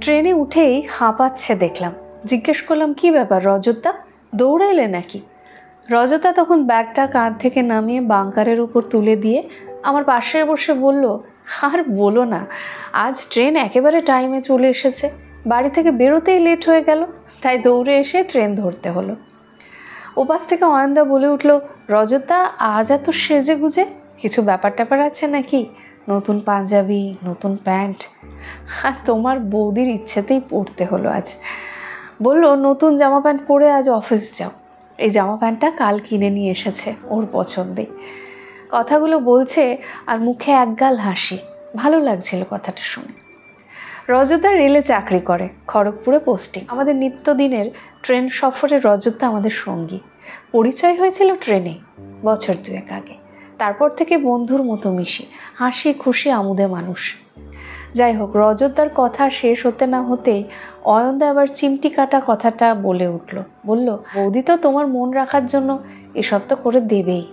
ট্রেনে উঠেই হাঁপাচ্ছে দেখলাম। জিজ্ঞেস করলাম, কি ব্যাপার রজতদা, দৌড়াইলে নাকি? রজতা তখন ব্যাগটা কাঁধ থেকে নামিয়ে বাঙ্কারের উপর তুলে দিয়ে আমার পাশে বসে বলল, আর বলো না, আজ ট্রেন একেবারে টাইমে চলে এসেছে। বাড়ি থেকে বেরোতেই লেট হয়ে গেল, তাই দৌড়ে এসে ট্রেন ধরতে হলো। ওপাশ থেকে অয়নদা বলে উঠল, রজতা আজ এত সেজে গুজে, কিছু ব্যাপার ট্যাপার আছে নাকি? নতুন পাঞ্জাবি, নতুন প্যান্ট? আর তোমার বৌদির ইচ্ছেতেই পরতে হলো আজ। বলল, নতুন জামা প্যান্ট পরে আজ অফিস যাও। এই জামা প্যান্টটা কাল কিনে নিয়ে এসেছে, ওর পছন্দে। কথাগুলো বলছে আর মুখে একগাল হাসি। ভালো লাগছিল কথাটা শুনে। রজতদা রেলে চাকরি করে, খড়গপুরে পোস্টিং। আমাদের নিত্যদিনের ট্রেন সফরে রজতদা আমাদের সঙ্গী। পরিচয় হয়েছিল ট্রেনে বছর 2 আগে। তারপর থেকে বন্ধুর মতো মিশি, হাসি খুশি আমোদে মানুষ। যাই হোক, রজতদার কথা শেষ হতে না হতেই অয়নদা আবার চিমটি কাটা কথাটা বলে উঠল। বলল, বৌদি তো তোমার মন রাখার জন্য এসব তো করে দেবেই।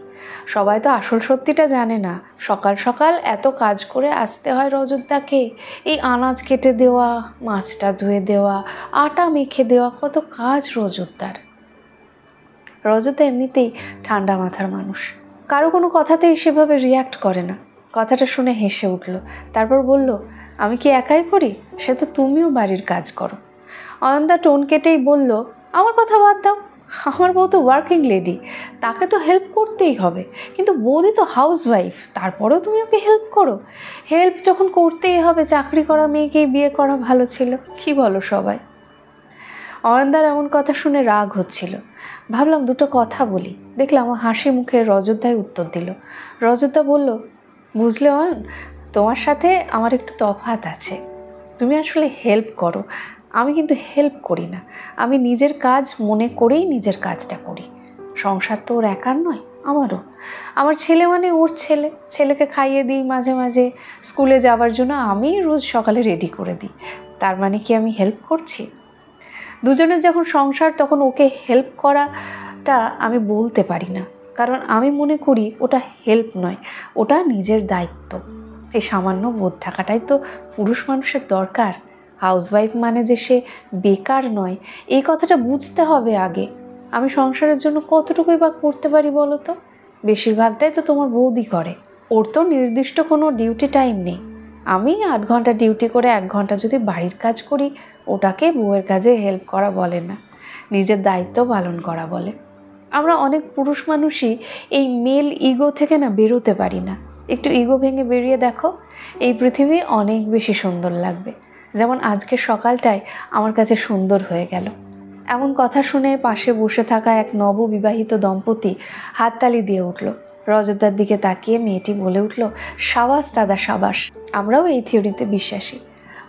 সবাই তো আসল সত্যিটা জানে না। সকাল সকাল এত কাজ করে আসতে হয় রজতদাকে। এই আনাজ কেটে দেওয়া, মাছটা ধুয়ে দেওয়া, আটা মেখে দেওয়া, কত কাজ রজতদার। রজতদা এমনিতেই ঠান্ডা মাথার মানুষ, কারো কোনো কথাতেই সেভাবে রিয়্যাক্ট করে না। কথাটা শুনে হেসে উঠল। তারপর বলল, আমি কি একাই করি? সে তো তুমিও বাড়ির কাজ করো। অয়নদা টোন কেটেই বলল, আমার কথা বাদ দাও, আমার বউ তো ওয়ার্কিং লেডি, তাকে তো হেল্প করতেই হবে। কিন্তু বৌদি তো হাউস ওয়াইফ, তারপরেও তুমি ওকে হেল্প করো? হেল্প যখন করতেই হবে, চাকরি করা মেয়েকেই বিয়ে করা ভালো ছিল, কি বলো সবাই? অয়নদার এমন কথা শুনে রাগ হচ্ছিল। ভাবলাম দুটো কথা বলি। দেখলাম হাসি মুখে রজতদাই উত্তর দিল। রজতদা বলল, বুঝলে অয়ন, তোমার সাথে আমার একটু তফাৎ আছে। তুমি আসলে হেল্প করো, আমি কিন্তু হেল্প করি না। আমি নিজের কাজ মনে করেই নিজের কাজটা করি। সংসার তো ওর একার নয়, আমারও। আমার ছেলে মানে ওর ছেলে, ছেলেকে খাইয়ে দিই মাঝে মাঝে, স্কুলে যাওয়ার জন্য আমি রোজ সকালে রেডি করে দিই। তার মানে কি আমি হেল্প করছি? দুজনের যখন সংসার, তখন ওকে হেল্প করাটা আমি বলতে পারি না, কারণ আমি মনে করি ওটা হেল্প নয়, ওটা নিজের দায়িত্ব। এই সামান্য বোধ থাকাটাই তো পুরুষ মানুষের দরকার। হাউসওয়াইফ মানে যে সে বেকার নয়, এই কথাটা বুঝতে হবে আগে। আমি সংসারের জন্য কতটুকুই বা করতে পারি বলো তো? বেশিরভাগটাই তো তোমার বৌদি করে। ওর তো নির্দিষ্ট কোনো ডিউটি টাইম নেই। আমি 8 ঘন্টা ডিউটি করে 1 ঘন্টা যদি বাড়ির কাজ করি, ওটাকে বউয়ের কাজে হেল্প করা বলে না, নিজের দায়িত্ব পালন করা বলে। আমরা অনেক পুরুষ মানুষই এই মেল ইগো থেকে না বেরোতে পারি না। একটু ইগো ভেঙে বেরিয়ে দেখো, এই পৃথিবী অনেক বেশি সুন্দর লাগবে। যেমন আজকের সকালটাই আমার কাছে সুন্দর হয়ে গেল। এমন কথা শুনে পাশে বসে থাকা এক নববিবাহিত দম্পতি হাততালি দিয়ে উঠল। রজতদার দিকে তাকিয়ে মেয়েটি বলে উঠল, সাবাস দাদা সাবাস। আমরাও এই থিওরিতে বিশ্বাসী।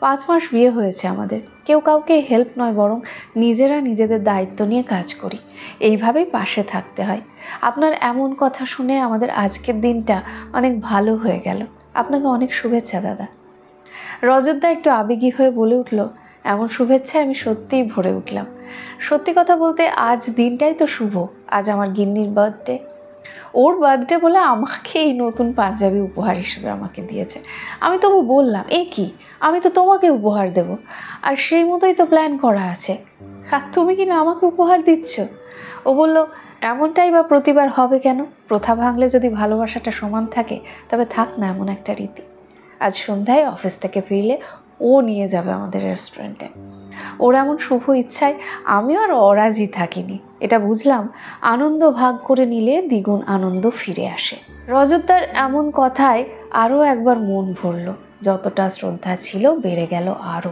5 মাস বিয়ে হয়েছে আমাদের, কেউ কাউকে হেল্প নয়, বরং নিজেরা নিজেদের দায়িত্ব নিয়ে কাজ করি। এইভাবেই পাশে থাকতে হয়। আপনার এমন কথা শুনে আমাদের আজকের দিনটা অনেক ভালো হয়ে গেল। আপনাকে অনেক শুভেচ্ছা দাদা। রজতদা একটু আবেগী হয়ে বলে উঠল, এমন শুভেচ্ছায় আমি সত্যিই ভরে উঠলাম। সত্যি কথা বলতে আজ দিনটাই তো শুভ। আজ আমার গিন্নির বার্থডে। ওর বার্থডে বলে আমাকে এই নতুন পাঞ্জাবি উপহার হিসেবে আমাকে দিয়েছে। আমি তবু বললাম, এ কি, আমি তো তোমাকে উপহার দেব, আর সেই মতোই তো প্ল্যান করা আছে, আর তুমি কি না আমাকে উপহার দিচ্ছ? ও বলল, এমনটাই বা প্রতিবার হবে কেন? প্রথা ভাঙলে যদি ভালোবাসাটা সমান থাকে, তবে থাক না এমন একটা রীতি। আজ সন্ধ্যায় অফিস থেকে ফিরলে ও নিয়ে যাবে আমাদের রেস্টুরেন্টে। ওর এমন শুভ ইচ্ছায় আমিও আর অরাজি থাকিনি। এটা বুঝলাম, আনন্দ ভাগ করে নিলে দ্বিগুণ আনন্দ ফিরে আসে। রজতদার এমন কথায় আরও একবার মন ভরল। যতটা শ্রদ্ধা ছিল বেড়ে গেল আরও।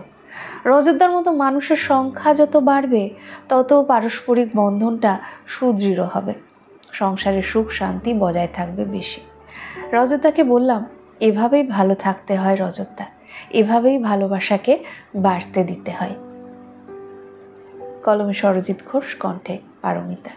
রজতদার মতো মানুষের সংখ্যা যত বাড়বে, তত পারস্পরিক বন্ধনটা সুদৃঢ় হবে, সংসারের সুখ শান্তি বজায় থাকবে বেশি। রজতদাকে বললাম, এভাবেই ভালো থাকতে হয় রজতদা, এভাবেই ভালোবাসাকে বাড়তে দিতে হয়। কলমে সরজিৎ ঘোষ, কণ্ঠে পারমিতা।